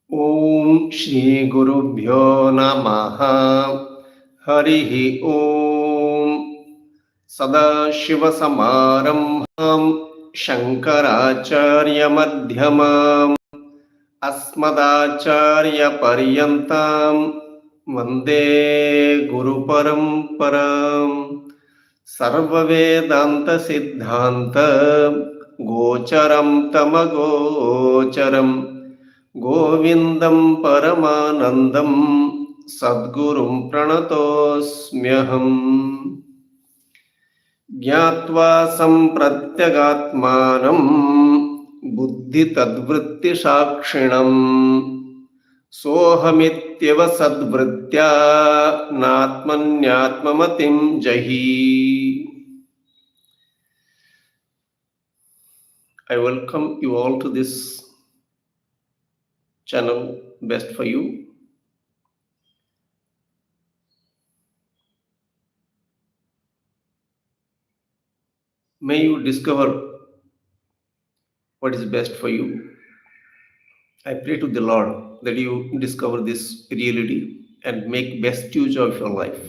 Om Shri Gurubhyo Namaha Harihi Om Sadashiva Samarambham Shankaracharya Madhyamam Asmadacharya Paryantam Vande Guru Paramparam Sarva Vedanta Siddhanta Gocharam Tamagocharam Govindam Paramanandam Sadgurum Pranatosmyaham Jnatva Sampratyagatmanam Buddhi Tadvritti Shakshinam Sohamityeva Sadvritya Natmanyatmamatim Jahi. I welcome you all to this channel Best for You. May you discover what is best for you. I pray to the Lord that you discover this reality and make best use of your life.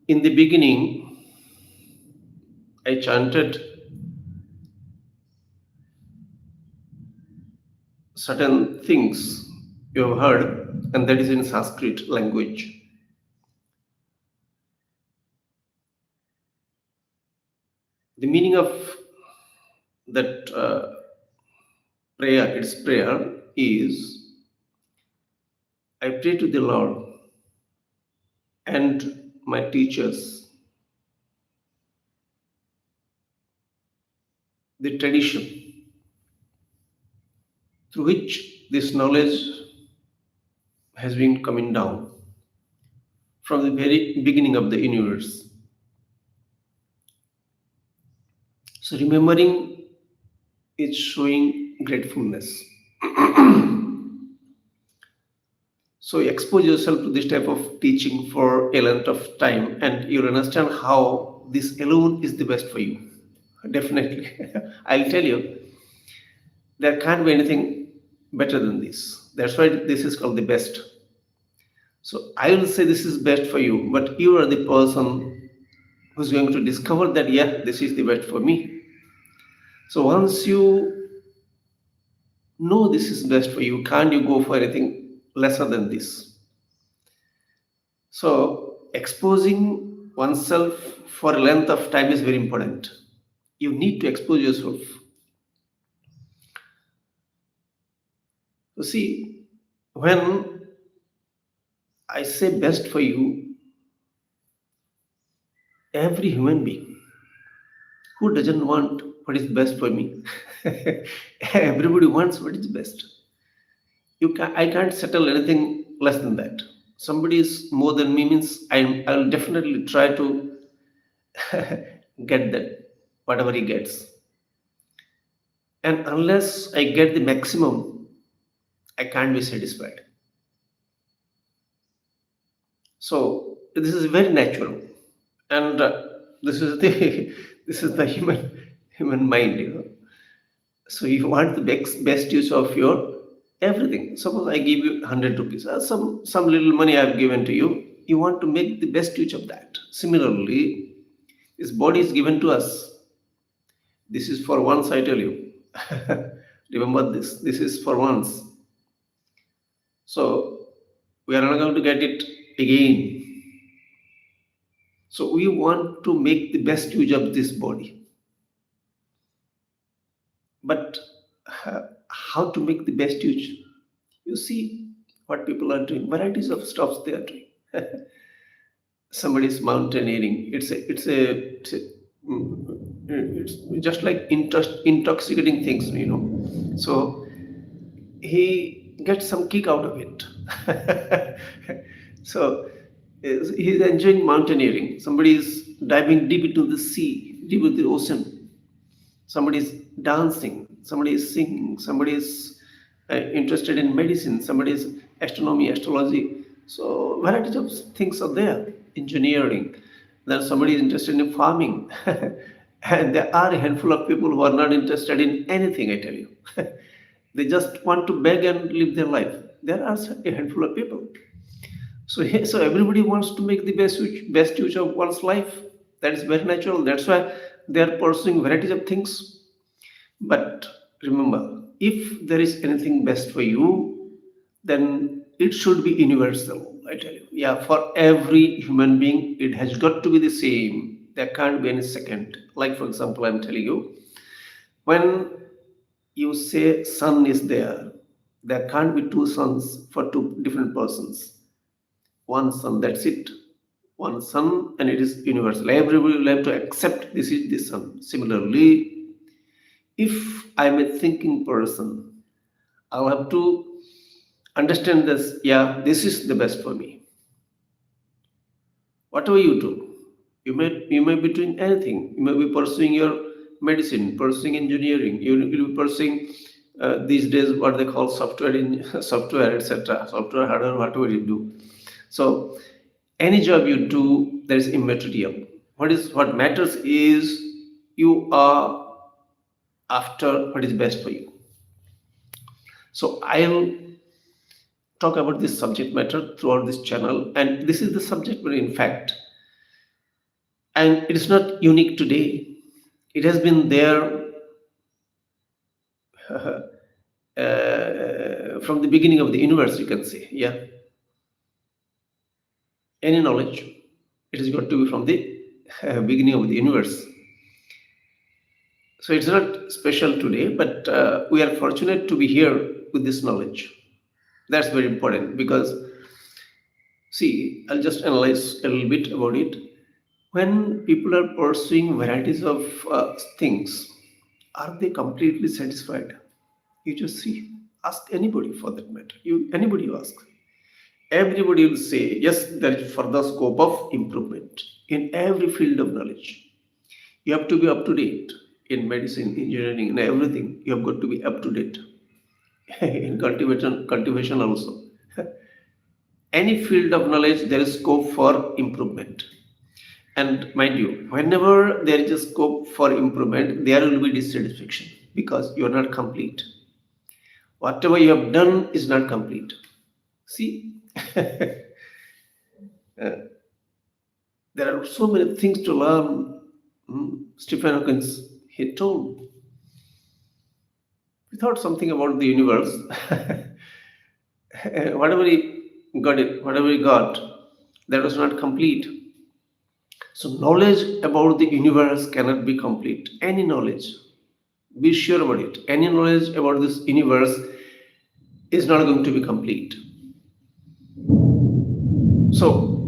In the beginning, I chanted certain things you have heard, and that is in Sanskrit language. The meaning of that prayer is, I pray to the Lord and my teachers, the tradition through which this knowledge has been coming down from the very beginning of the universe. So remembering is showing gratefulness. So expose yourself to this type of teaching for a length of time and you'll understand how this alone is the best for you. Definitely. I'll tell you, there can't be anything better than this. That's why this is called the best. So I will say this is best for you, but you are the person who's going to discover that, yeah, this is the best for me. So once you know this is best for you, can't you go for anything lesser than this? So exposing oneself for a length of time is very important. You need to expose yourself. So see, when I say best for you, every human being, who doesn't want what is best for me? Everybody wants what is best. I can't settle anything less than that. Somebody is more than me means I'll definitely try to get that, whatever he gets. And unless I get the maximum, I can't be satisfied. So this is very natural, and this is the this is the human mind. So you want the best use of your everything. Suppose I give you 100 rupees, some little money I have given to you. You want to make the best use of that. Similarly, this body is given to us. This is for once, I tell you. Remember this. This is for once. So we are not going to get it again. So we want to make the best use of this body. But how to make the best use? You see what people are doing. Varieties of stuffs they are doing. Somebody's mountaineering. It's just like intoxicating things, So he gets some kick out of it. So he's enjoying mountaineering. Somebody is diving deep into the sea, deep into the ocean. Somebody is dancing. Somebody is singing. Somebody is interested in medicine. Somebody is astronomy, astrology. So varieties of things are there. Engineering. Then somebody is interested in farming. And there are a handful of people who are not interested in anything, I tell you. They just want to beg and live their life. There are a handful of people. So, so everybody wants to make the best use of one's life. That is very natural. That's why they are pursuing varieties of things. But remember, if there is anything best for you, then it should be universal. I tell you, yeah, for every human being, it has got to be the same. There can't be any second. Like for example, I'm telling you, when you say sun is there can't be two suns for two different persons. One sun, that's it. One sun, and it is universal. Everybody will have to accept this is the sun. Similarly, if I'm a thinking person, I'll have to understand this. Yeah, this is the best for me. Whatever you do, you may be doing anything. You may be pursuing your medicine, pursuing engineering. You'll be pursuing these days what they call software in software, etc. Software, hardware, whatever you do. So any job you do, there is immaterial. What matters is you are after what is best for you. So I'll talk about this subject matter throughout this channel, and this is the subject matter in fact, and it is not unique today. It has been there from the beginning of the universe, you can say. Yeah, any knowledge, it has got to be from the beginning of the universe. So it's not special today, but we are fortunate to be here with this knowledge. That's very important because, see, I'll just analyze a little bit about it. When people are pursuing varieties of things, are they completely satisfied? You just see, ask anybody for that matter. Anybody you ask, everybody will say yes. There is further scope of improvement in every field of knowledge. You have to be up to date in medicine, engineering, and everything. You have got to be up to date in cultivation also. Any field of knowledge, there is scope for improvement. And mind you, whenever there is a scope for improvement, there will be dissatisfaction because you are not complete. Whatever you have done is not complete. See, there are so many things to learn. Stephen Hawkins, he told, we thought something about the universe. Whatever he got, that was not complete. So knowledge about the universe cannot be complete. Any knowledge, be sure about it. Any knowledge about this universe is not going to be complete. So,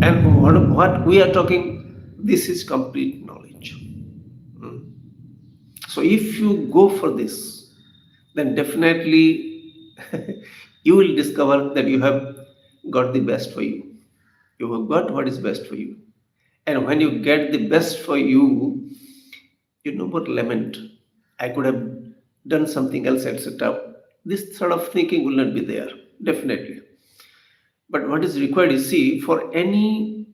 and what we are talking, this is complete knowledge. So if you go for this, then definitely you will discover that you have got the best for you. You have got what is best for you. And when you get the best for you, you no more lament. I could have done something else, etc. This sort of thinking will not be there, definitely. But what is required is, see, for any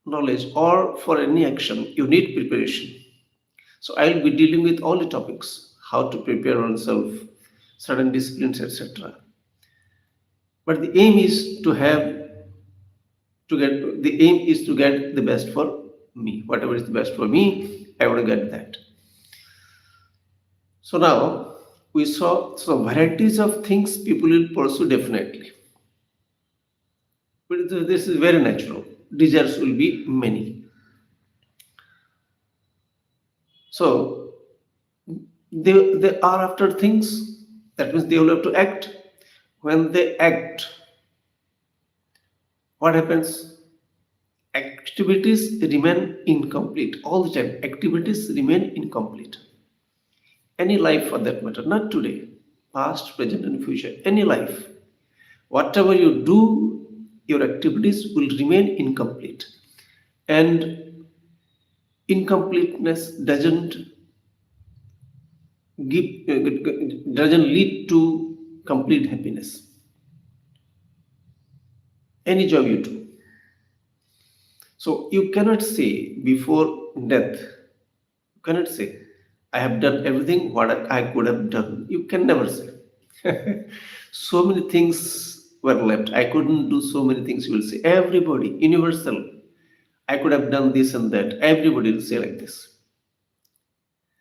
knowledge or for any action, you need preparation. So I'll be dealing with all the topics, how to prepare oneself, certain disciplines, etc. But the aim is to get the best for me. Whatever is the best for me, I want to get that. So now we saw varieties of things people will pursue definitely. But this is very natural. Desires will be many. So they are after things. That means they will have to act. When they act, what happens? Activities remain incomplete all the time. Activities remain incomplete. Any life for that matter, not today, past, present, and future. Any life, whatever you do, your activities will remain incomplete, and incompleteness doesn't lead to complete happiness. Any job you do, so you cannot say before death, you cannot say, I have done everything what I could have done. You can never say. So many things were left. I couldn't do so many things. You will say everybody, universal. I could have done this and that. Everybody will say like this.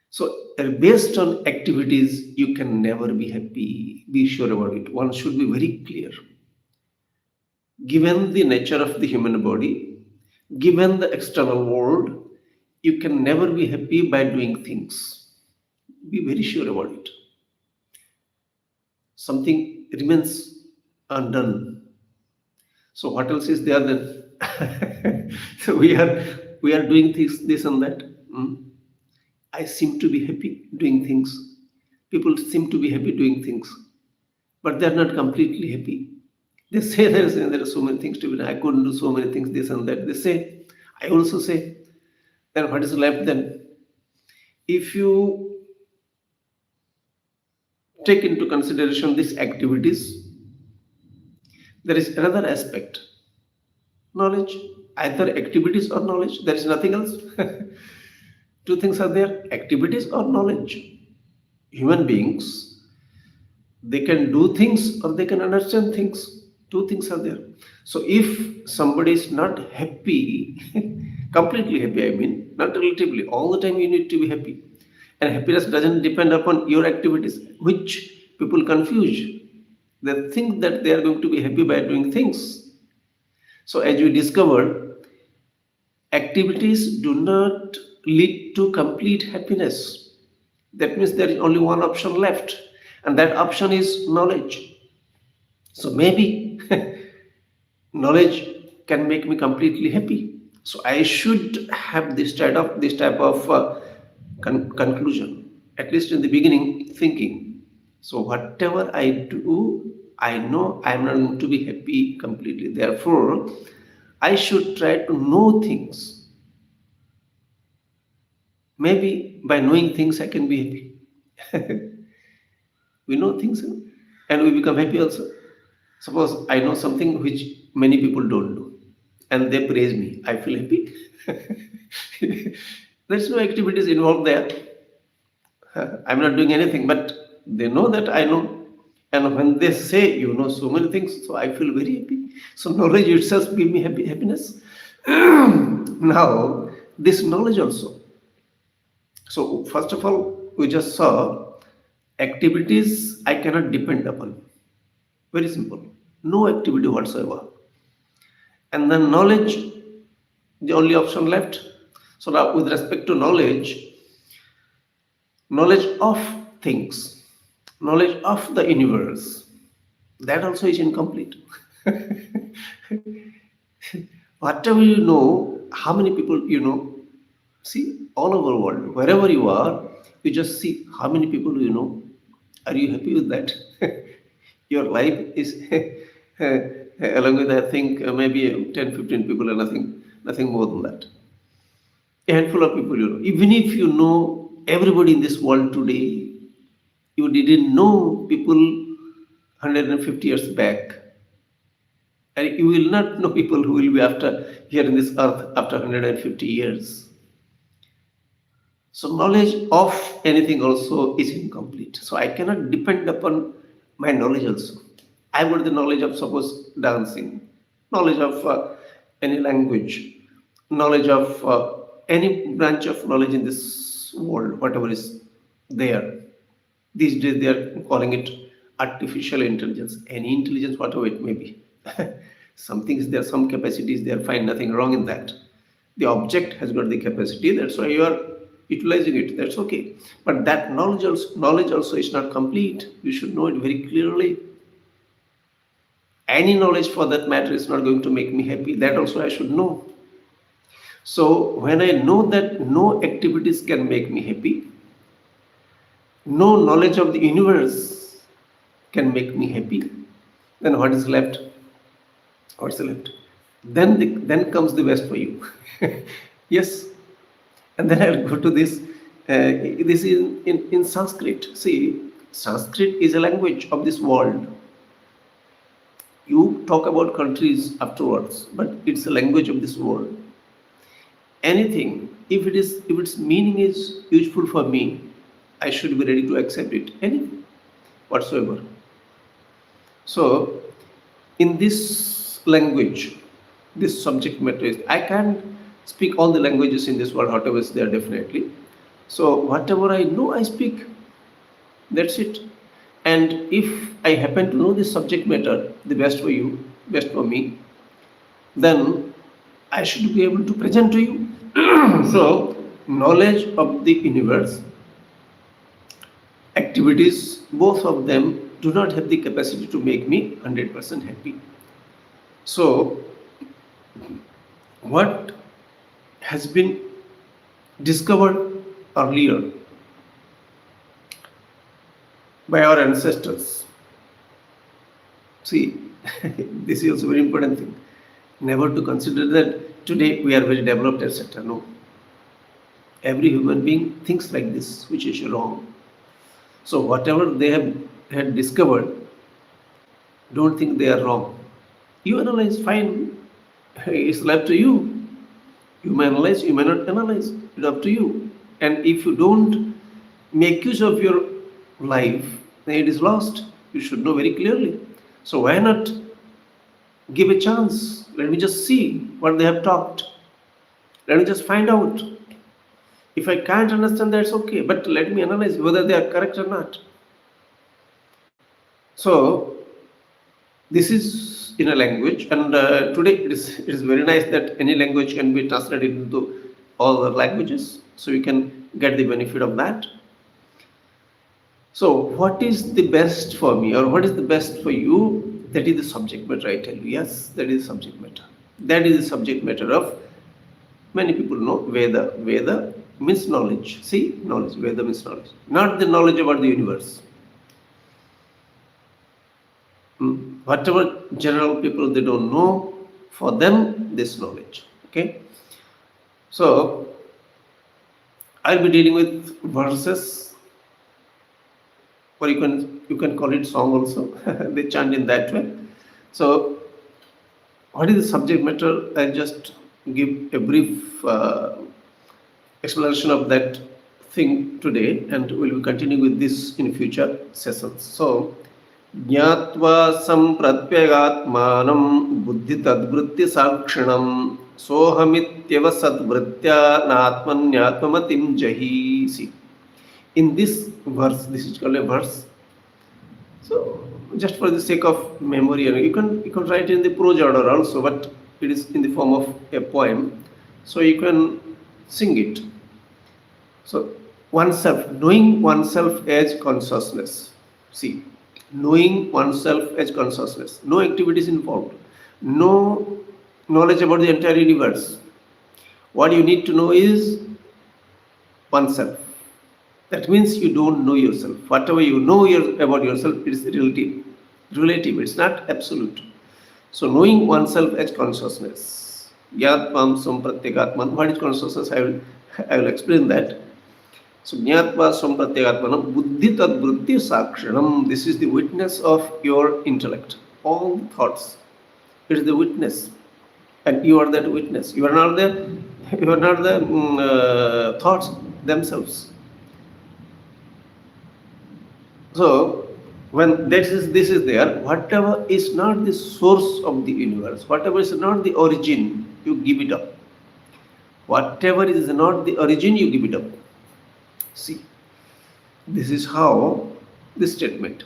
So, based on activities, you can never be happy. Be sure about it. One should be very clear. Given the nature of the human body, given the external world, you can never be happy by doing things. Be very sure about it. Something remains undone. So what else is there then? So we are doing this and that. I seem to be happy doing things. People seem to be happy doing things, but they're not completely happy. They say there are so many things to be done. I couldn't do so many things, this and that. They say, I also say, then what is left then? If you take into consideration these activities, there is another aspect. Knowledge, either activities or knowledge. There is nothing else. Two things are there, activities or knowledge. Human beings, they can do things or they can understand things. Two things are there. So if somebody is not happy, completely happy, I mean, not relatively, all the time you need to be happy. And happiness doesn't depend upon your activities, which people confuse. They think that they are going to be happy by doing things. So as we discovered, activities do not lead to complete happiness. That means there is only one option left, and that option is knowledge. So maybe knowledge can make me completely happy. So I should have this type of conclusion, at least in the beginning, thinking. So whatever I do, I know I am not going to be happy completely. Therefore, I should try to know things. Maybe by knowing things, I can be happy. We know things and we become happy also. Suppose I know something which many people don't do and they praise me, I feel happy. There's no activities involved there. I'm not doing anything, but they know that I know. And when they say, you know so many things, so I feel very happy. So knowledge itself gives me happiness. Now, this knowledge also. So first of all, we just saw activities I cannot depend upon. Very simple. No activity whatsoever. And then knowledge, the only option left. So now with respect to knowledge of things, knowledge of the universe, that also is incomplete. Whatever you know, how many people you know, see all over the world, wherever you are, you just see how many people you know. Are you happy with that? Your life is along with, I think, maybe 10, 15 people and nothing more than that. A handful of people you know. Even if you know everybody in this world today, you didn't know people 150 years back. And you will not know people who will be after here in this earth after 150 years. So knowledge of anything also is incomplete. So I cannot depend upon my knowledge also. I've got the knowledge of, suppose, dancing, knowledge of any language, knowledge of any branch of knowledge in this world, whatever is there. These days they are calling it artificial intelligence, any intelligence, whatever it may be. Something is there, some capacity is there, fine, nothing wrong in that. The object has got the capacity, that's why you are utilizing it, that's okay. But that knowledge also is not complete. You should know it very clearly. Any knowledge for that matter is not going to make me happy. That also I should know. So when I know that no activities can make me happy, no knowledge of the universe can make me happy, then what is left? What's left? Then comes the best for you. Yes. And then I'll go to this. This is in Sanskrit. See, Sanskrit is a language of this world. You talk about countries afterwards, but it's a language of this world. Anything, if its meaning is useful for me, I should be ready to accept it, anything whatsoever. So, in this language, this subject matter is, I can't speak all the languages in this world, whatever is there, definitely. So, whatever I know, I speak. That's it. And if I happen to know this subject matter, the best for you, best for me, then I should be able to present to you. So, knowledge of the universe, activities, both of them do not have the capacity to make me 100% happy. So, what has been discovered earlier by our ancestors? See, this is also very important thing. Never to consider that today we are very developed, etc. No. Every human being thinks like this, which is wrong. So whatever they have had discovered, don't think they are wrong. You analyze, fine. It's left to you. You may analyze, you may not analyze. It's up to you. And if you don't make use of your life, then it is lost. You should know very clearly. So why not give a chance? Let me just see what they have talked. Let me just find out. If I can't understand, that's okay. But let me analyze whether they are correct or not. So this is in a language, and today it is very nice that any language can be translated into all the languages, so you can get the benefit of that. So what is the best for me, or what is the best for you? That is the subject matter, I tell you. Yes, that is the subject matter. That is the subject matter of, many people know, Veda. Veda means knowledge. See, knowledge. Veda means knowledge. Not the knowledge about the universe. Whatever general people, they don't know, for them this knowledge. Okay. So I'll be dealing with verses, or you can call it song also. They chant in that way. So what is the subject matter? I'll just give a brief explanation of that thing today, and we will continue with this in future sessions. So, ज्ञात्वा सम्प्रत्यगात्मानं बुद्धि तद्वृत्ति साक्षिणं सोहमित्यव सद्वृत्त्या नात्मन्यात्ममतिं जहि. See, in this verse, this is called a verse. So, just for the sake of memory, you can write in the prose order also, but it is in the form of a poem, so you can sing it. So, oneself, knowing oneself as consciousness. See, knowing oneself as consciousness. No activities involved. No knowledge about the entire universe. What you need to know is oneself. That means you don't know yourself. Whatever you know about yourself, it is relative. Relative. It's not absolute. So knowing oneself as consciousness. Yatvam sampratyakatman. What is consciousness? I will explain that. So jnatva sampratyakatmanam buddhi tadvritti sakshanam. This is the witness of your intellect. All thoughts. It is the witness. And you are that witness. You are not the thoughts themselves. So when this is there, whatever is not the source of the universe, whatever is not the origin, you give it up. Whatever is not the origin, you give it up. See, this is how this statement.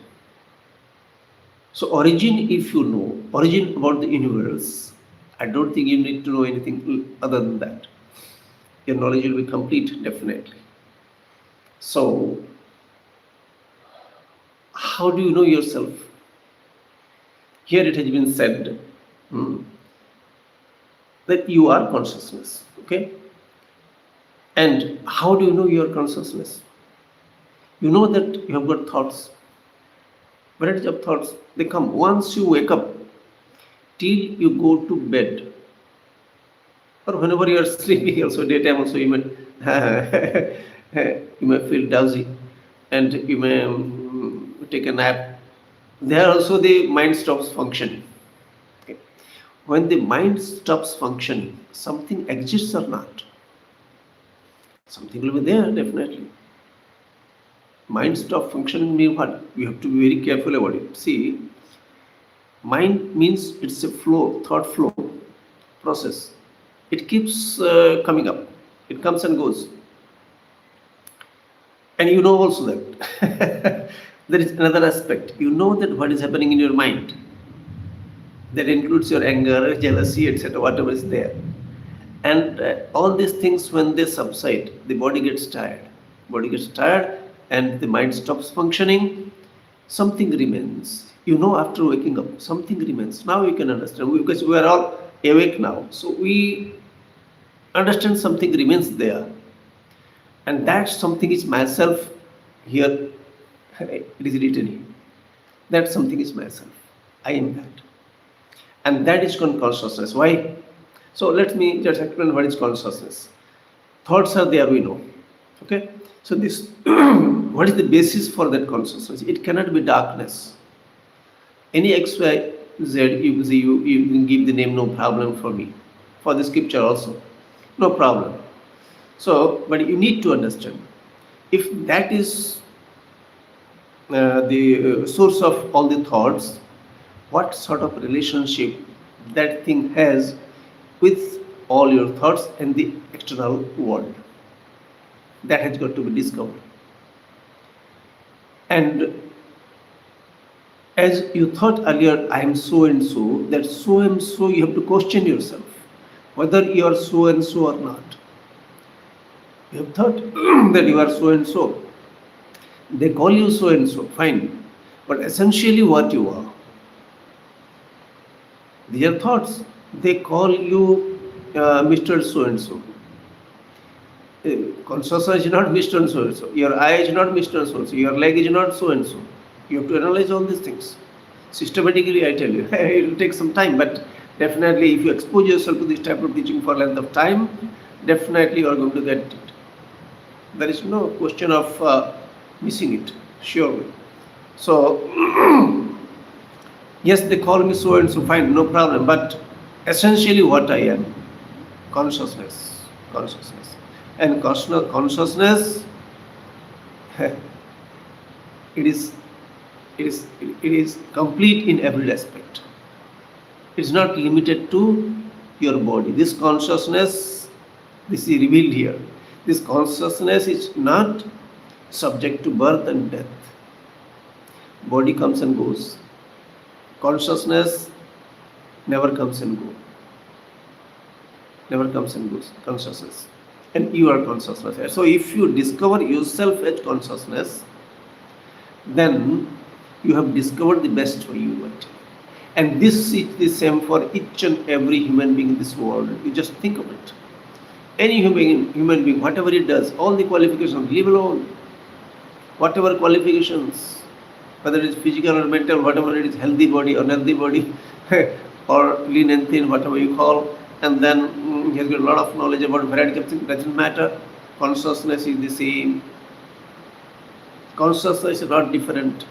So origin, if you know, origin about the universe, I don't think you need to know anything other than that. Your knowledge will be complete, definitely. So, how do you know yourself? Here it has been said that you are consciousness. Okay? And how do you know your consciousness? You know that you have got thoughts. Varieties of thoughts. They come once you wake up till you go to bed. Or whenever you are sleeping, also daytime also you may feel drowsy and you may take a nap. There also the mind stops functioning. Okay. When the mind stops functioning, something exists or not? Something will be there, definitely. Mind stop functioning means what? You have to be very careful about it. See, mind means it's a flow, thought flow process. It keeps coming up. It comes and goes. And you know also that there is another aspect. You know that what is happening in your mind. That includes your anger, jealousy, etc., whatever is there. And all these things, when they subside, the body gets tired. Body gets tired, and the mind stops functioning. Something remains. You know, after waking up, something remains. Now you can understand because we are all awake now. So we understand something remains there, and that something is myself. Here, it is written here. That something is myself. I am that, and that is called consciousness. Why? So let me just explain what is consciousness. Thoughts are there, we know. Okay. So this, what is the basis for that consciousness? It cannot be darkness. Any X, Y, Z, you can give the name, no problem for me. For the scripture also, no problem. So, but you need to understand, if that is the source of all the thoughts, what sort of relationship that thing has with all your thoughts and the external world. That has got to be discovered. And as you thought earlier, I am so and so, that so and so, you have to question yourself whether you are so and so or not. You have thought that you are so and so. They call you so and so, fine. But essentially, what you are, these are thoughts. They call you Mr. So and so. Consciousness is not Mr. So and so. Your eye is not Mr. So and so. Your leg is not so and so. You have to analyze all these things. Systematically, I tell you, it will take some time, but definitely if you expose yourself to this type of teaching for a length of time, definitely you are going to get it. There is no question of missing it, surely. So, yes, they call me so and so, fine, no problem, but essentially what I am, consciousness, consciousness. And consciousness, it is complete in every aspect. It's not limited to your body. This consciousness, this is revealed here. This consciousness is not subject to birth and death. Body comes and goes. Consciousness never comes and goes. Never comes and goes. Consciousness. And you are consciousness. So if you discover yourself as consciousness, then you have discovered the best for you. And this is the same for each and every human being in this world. You just think of it. Any human being, whatever it does, all the qualifications, leave alone. Whatever qualifications, whether it is physical or mental, whatever it is, healthy body or unhealthy body, or lean and thin, whatever you call, and then he has got a lot of knowledge about variety of things, doesn't matter. Consciousness is the same. Consciousness is not different.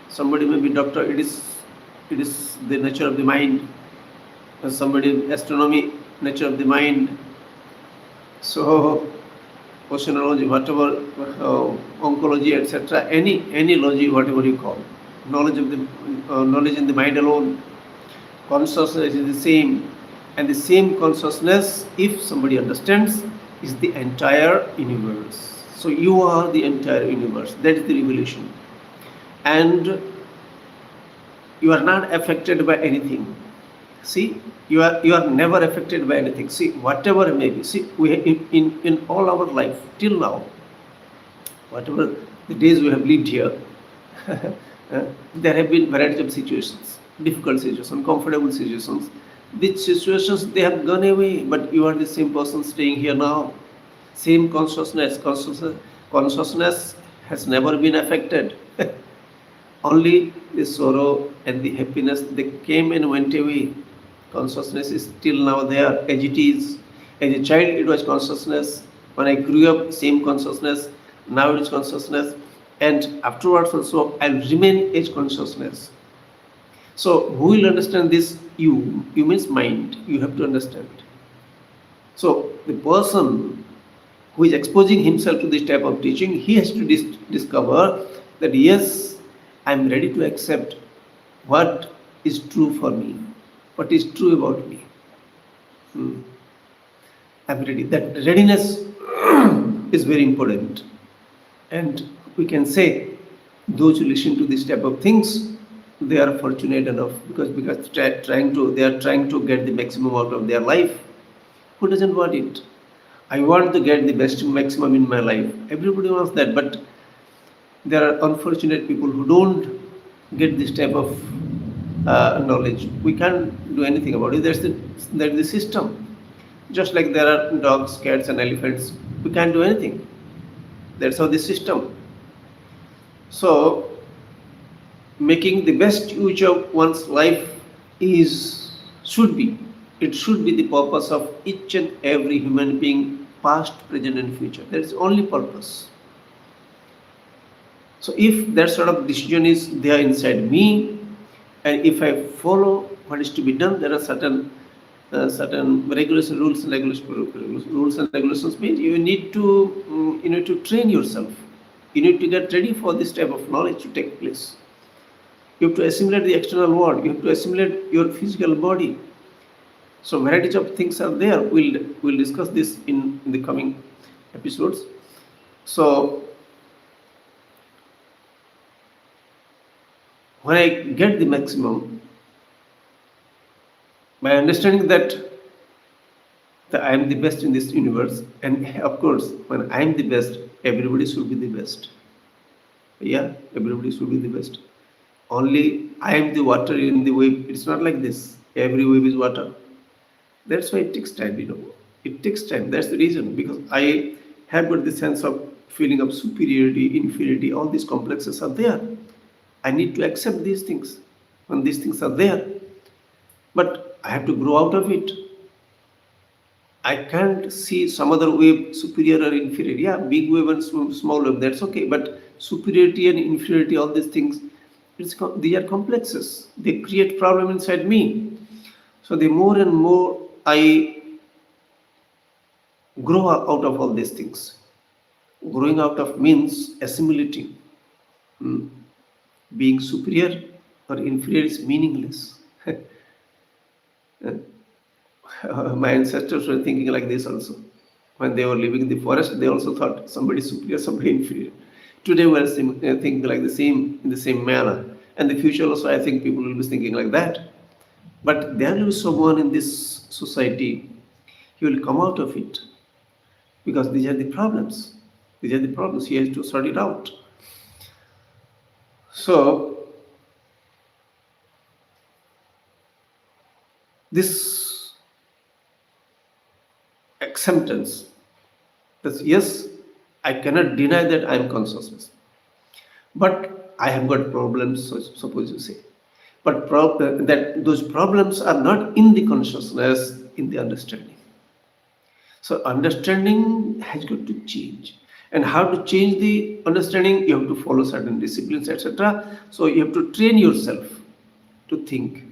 Somebody may be doctor, it is the nature of the mind. And somebody astronomy, nature of the mind. So oceanology, whatever, oncology, etc., any logy, whatever you call, knowledge in the mind alone. Consciousness is the same, and the same consciousness, if somebody understands, is the entire universe. So you are the entire universe. That is the revelation, and you are not affected by anything. See, you are never affected by anything. See, whatever it may be. See, we in all our life till now, whatever the days we have lived here, there have been variety of situations, difficult situations, uncomfortable situations. These situations, they have gone away, but you are the same person staying here now. Same consciousness has never been affected. Only the sorrow and the happiness, they came and went away. Consciousness is still now there as it is. As a child, it was consciousness. When I grew up, same consciousness. Now it is consciousness. And afterwards also, I'll remain as consciousness. So who will understand this? You means mind. You have to understand. So the person who is exposing himself to this type of teaching, he has to discover that yes, I am ready to accept what is true for me, what is true about me. I'm ready. That readiness is very important. And we can say those who listen to this type of things, they are fortunate enough because they are trying to get the maximum out of their life. Who doesn't want it? I want to get the best maximum in my life. Everybody wants that, but there are unfortunate people who don't get this type of knowledge. We can't do anything about it. That's the system. Just like there are dogs, cats, and elephants, we can't do anything. That's how the system. So, making the best use of one's life is should be it should be the purpose of each and every human being, past, present, and future. That's the only purpose. So, if that sort of decision is there inside me, and if I follow what is to be done, there are certain regulation rules and regulations means you need to to train yourself. You need to get ready for this type of knowledge to take place. You have to assimilate the external world. You have to assimilate your physical body. So varieties of things are there. We'll discuss this in the coming episodes. So when I get the maximum, by understanding that I am the best in this universe, and of course, when I am the best, everybody should be the best. Yeah, everybody should be the best. Only I am the water in the wave. It's not like this. Every wave is water. That's why it takes time. It takes time. That's the reason. Because I have got the sense of feeling of superiority, inferiority, all these complexes are there. I need to accept these things when these things are there. But I have to grow out of it. I can't see some other wave superior or inferior. Yeah, big wave and small wave, that's okay. But superiority and inferiority, all these things, they are complexes. They create problem inside me. So the more and more I grow out of all these things, growing out of means assimilating. Being superior or inferior is meaningless. My ancestors were thinking like this also. When they were living in the forest, they also thought somebody superior, somebody inferior. Today we are thinking like in the same manner. And the future also, I think people will be thinking like that. But there will be someone in this society, he will come out of it. Because these are the problems. These are the problems. He has to sort it out. So, this acceptance that yes, I cannot deny that I am consciousness, but I have got problems, so suppose you say, but that those problems are not in the consciousness, in the understanding. So understanding has got to change. And how to change the understanding? You have to follow certain disciplines, etc. So you have to train yourself to think.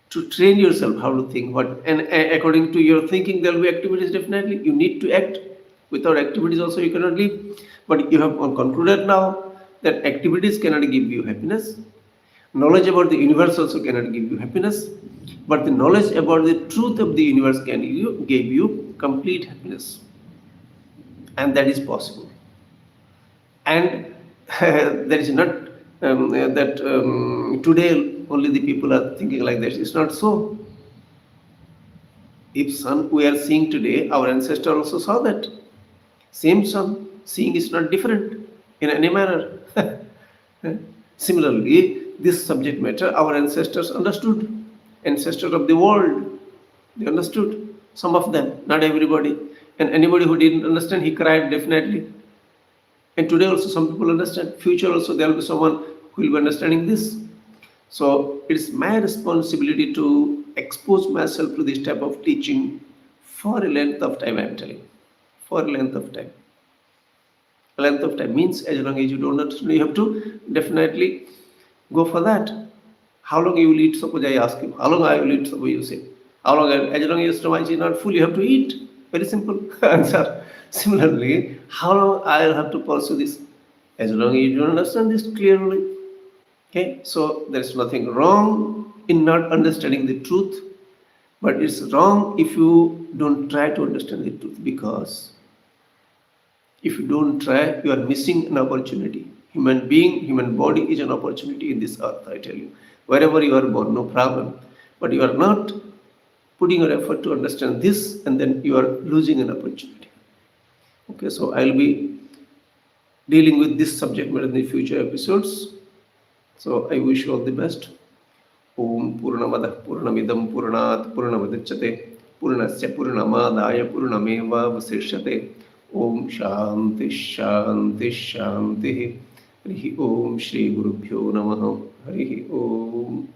To train yourself how to think. And according to your thinking, there will be activities definitely. You need to act. Without activities also you cannot live. But you have concluded now that activities cannot give you happiness. Knowledge about the universe also cannot give you happiness. But the knowledge about the truth of the universe give you complete happiness. And that is possible. And there is not that today only the people are thinking like that. It's not so. If sun we are seeing today, our ancestor also saw that. Same sun, seeing is not different in any manner. Similarly, this subject matter, our ancestors understood. Ancestors of the world, they understood. Some of them, not everybody. And anybody who didn't understand, he cried definitely. And today also some people understand. Future also there will be someone who will be understanding this. So it's my responsibility to expose myself to this type of teaching for a length of time, I am telling. For a length of time. A length of time means as long as you don't understand, you have to definitely go for that. How long you will eat? Suppose I ask you, how long I will eat? Suppose you say, how long? As long as your stomach is not full, you have to eat. Very simple answer. Similarly, how long I'll have to pursue this? As long as you don't understand this clearly. Okay, so there's nothing wrong in not understanding the truth, but it's wrong if you don't try to understand the truth, because if you don't try, you are missing an opportunity. Human being, human body is an opportunity in this earth, I tell you. Wherever you are born, no problem. But you are not putting your effort to understand this, and then you are losing an opportunity. Okay, so I'll be dealing with this subject matter in the future episodes. So I wish you all the best. Om Purnamadah Purnamidam Purnat Purnavadachate Purnasya Purnamadaya Purnameva Vasishyate. Om Shanti Shanti Shanti. Harihi Om Shri Gurubhyo Namaha. Harihi Om.